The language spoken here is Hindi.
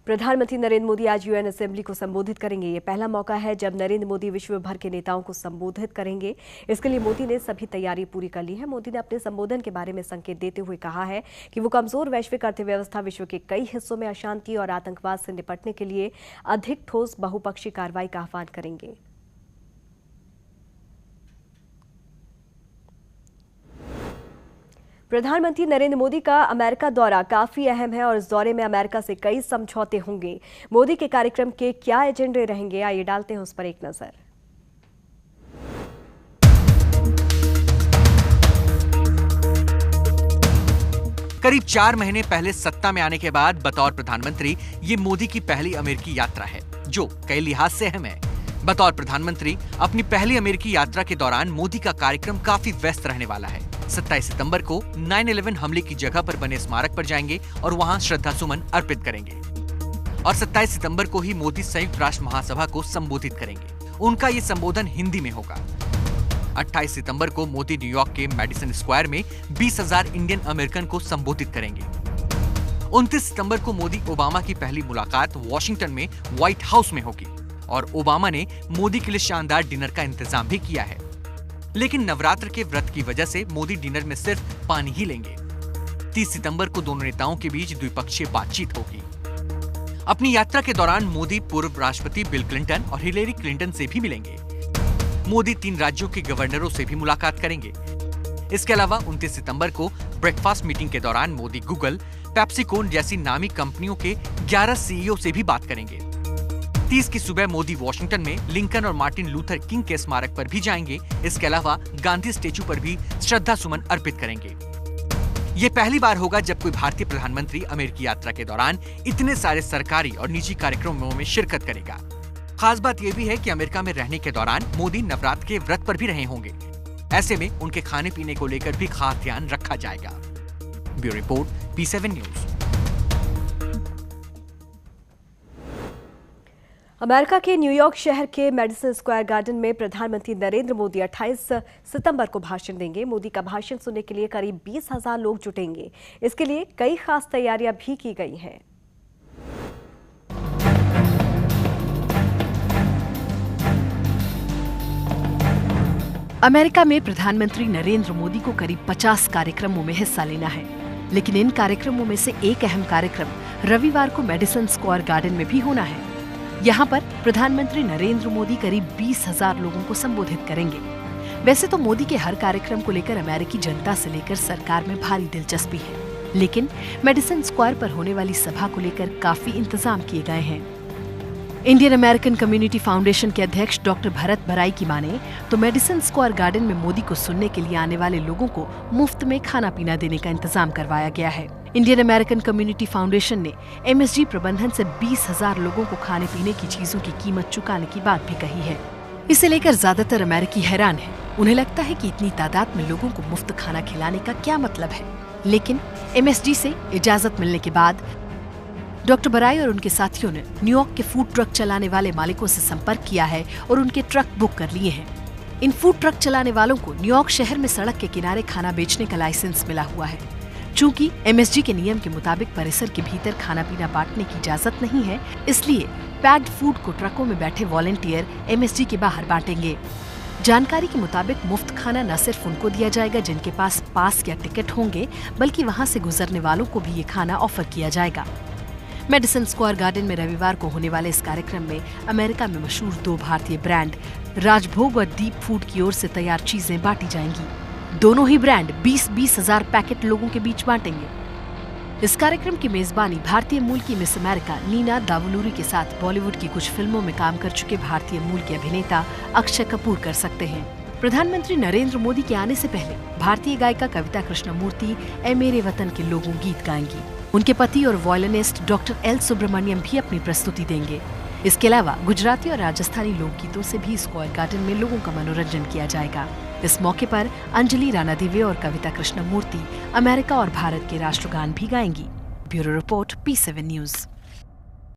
प्रधानमंत्री नरेंद्र मोदी आज यूएन असेंबली को संबोधित करेंगे। ये पहला मौका है जब नरेंद्र मोदी विश्व भर के नेताओं को संबोधित करेंगे। इसके लिए मोदी ने सभी तैयारी पूरी कर ली है। मोदी ने अपने संबोधन के बारे में संकेत देते हुए कहा है कि वो कमजोर वैश्विक अर्थव्यवस्था, विश्व के कई हिस्सों में अशांति और आतंकवाद से निपटने के लिए अधिक ठोस बहुपक्षीय कार्रवाई का आह्वान करेंगे। प्रधानमंत्री नरेंद्र मोदी का अमेरिका दौरा काफी अहम है और इस दौरे में अमेरिका से कई समझौते होंगे। मोदी के कार्यक्रम के क्या एजेंडे रहेंगे, आइए डालते हैं उस पर एक नजर। करीब 4 महीने पहले सत्ता में आने के बाद बतौर प्रधानमंत्री ये मोदी की पहली अमेरिकी यात्रा है, जो कई लिहाज से अहम है। बतौर प्रधानमंत्री अपनी पहली अमेरिकी यात्रा के दौरान मोदी का कार्यक्रम काफी व्यस्त रहने वाला है। 27 सितंबर को 9/11 हमले की जगह पर बने स्मारक पर जाएंगे और वहां श्रद्धा सुमन अर्पित करेंगे। और 27 सितंबर को ही मोदी संयुक्त राष्ट्र महासभा को संबोधित करेंगे। उनका ये संबोधन हिंदी में होगा। 28 सितंबर को मोदी न्यूयॉर्क के मेडिसन स्क्वायर में 20,000 इंडियन अमेरिकन को संबोधित करेंगे। 29 सितंबर को मोदी ओबामा की पहली मुलाकात वॉशिंगटन में व्हाइट हाउस में होगी और ओबामा ने मोदी के लिए शानदार डिनर का इंतजाम भी किया है। लेकिन नवरात्र के व्रत की वजह से मोदी डिनर में सिर्फ पानी ही लेंगे। 30 सितंबर को दोनों नेताओं के बीच द्विपक्षीय बातचीत होगी। अपनी यात्रा के दौरान मोदी पूर्व राष्ट्रपति बिल क्लिंटन और हिलेरी क्लिंटन से भी मिलेंगे। मोदी 3 राज्यों के गवर्नरों से भी मुलाकात करेंगे। इसके अलावा 29 सितंबर को ब्रेकफास्ट मीटिंग के दौरान मोदी गूगल, पेप्सिकोन जैसी नामी कंपनियों के 11 सीईओ से भी बात करेंगे। 30 की सुबह मोदी वॉशिंगटन में लिंकन और मार्टिन लूथर किंग के स्मारक पर भी जाएंगे। इसके अलावा गांधी स्टेचू पर भी श्रद्धा सुमन अर्पित करेंगे। ये पहली बार होगा जब कोई भारतीय प्रधानमंत्री अमेरिकी यात्रा के दौरान इतने सारे सरकारी और निजी कार्यक्रमों में शिरकत करेगा। खास बात यह भी है कि अमेरिका में रहने के दौरान मोदी नवरात्र के व्रत पर भी रहे होंगे। ऐसे में उनके खाने पीने को लेकर भी खास ध्यान रखा जाएगा। Bureau report, P7 news. America के न्यूयॉर्क शहर के मेडिसन स्क्वायर गार्डन में प्रधानमंत्री नरेंद्र मोदी 28 सितंबर को भाषण देंगे। मोदी का भाषण सुनने के लिए करीब 20,000 लोग जुटेंगे। इसके लिए कई खास तैयारियां भी की गई हैं। अमेरिका में प्रधानमंत्री नरेंद्र मोदी को करीब 50 कार्यक्रमों में हिस्सा लेना है, लेकिन इन कार्यक्रमों में से एक अहम कार्यक्रम रविवार को मेडिसन स्क्वायर गार्डन में भी होना है। यहाँ पर प्रधानमंत्री नरेंद्र मोदी करीब 20,000 लोगों को संबोधित करेंगे। वैसे तो मोदी के हर कार्यक्रम को लेकर अमेरिकी जनता से लेकर सरकार में भारी दिलचस्पी है, लेकिन मेडिसन स्क्वायर पर होने वाली सभा को लेकर काफी इंतजाम किए गए हैं। इंडियन अमेरिकन कम्युनिटी फाउंडेशन के अध्यक्ष डॉक्टर भरत बराई की माने तो मेडिसन स्क्वायर गार्डन में मोदी को सुनने के लिए आने वाले लोगों को मुफ्त में खाना पीना देने का इंतजाम करवाया गया है। इंडियन अमेरिकन कम्युनिटी फाउंडेशन ने एमएसजी प्रबंधन से 20,000 लोगों को खाने पीने की चीजों की कीमत चुकाने की बात भी कही है। इसे लेकर ज्यादातर अमेरिकी हैरान है। उन्हें लगता है कि इतनी तादाद में लोगों को मुफ्त खाना खिलाने का क्या मतलब है। लेकिन एमएसजी से इजाजत मिलने के बाद डॉक्टर बराई और उनके साथियों ने न्यूयॉर्क के फूड ट्रक चलाने वाले मालिकों से संपर्क किया है और उनके ट्रक बुक कर लिए हैं। इन फूड ट्रक चलाने वालों को न्यूयॉर्क शहर में सड़क के किनारे खाना बेचने का लाइसेंस मिला हुआ है। चूंकि एमएसजी के नियम के मुताबिक परिसर के भीतर खाना पीना बांटने की इजाजत नहीं है, इसलिए पैक्ड फूड को ट्रकों में बैठे वॉलंटियर एमएसजी के बाहर बांटेंगे। जानकारी के मुताबिक मुफ्त खाना न सिर्फ उनको दिया जाएगा जिनके पास या टिकट होंगे, बल्कि वहां से गुजरने वालों को भी ये खाना ऑफर किया जाएगा। मेडिसन स्क्वायर गार्डन में रविवार को होने वाले इस कार्यक्रम में अमेरिका में मशहूर 2 भारतीय ब्रांड राजभोग और दीप फूड की ओर से तैयार चीजें बांटी जाएंगी। दोनों ही ब्रांड 20,000 पैकेट लोगों के बीच बांटेंगे। इस कार्यक्रम की मेजबानी भारतीय मूल की मिस अमेरिका नीना दावलूरी के साथ बॉलीवुड की कुछ फिल्मों में काम कर चुके भारतीय मूल के अभिनेता अक्षय कपूर कर सकते हैं। प्रधानमंत्री नरेंद्र मोदी के आने से पहले भारतीय गायिका कविता कृष्णमूर्ति ए मेरे वतन के लोगों गीत गाएंगी। उनके पति और वॉयलिनिस्ट डॉक्टर एल सुब्रमण्यम भी अपनी प्रस्तुति देंगे। इसके अलावा गुजराती और राजस्थानी लोकगीतों से भी स्क्वायर गार्डन में लोगों का मनोरंजन किया जाएगा। इस मौके पर अंजलि राणा दिवे और कविता कृष्णमूर्ति अमेरिका और भारत के राष्ट्रगान भी गाएंगी। Bureau report, P7 news.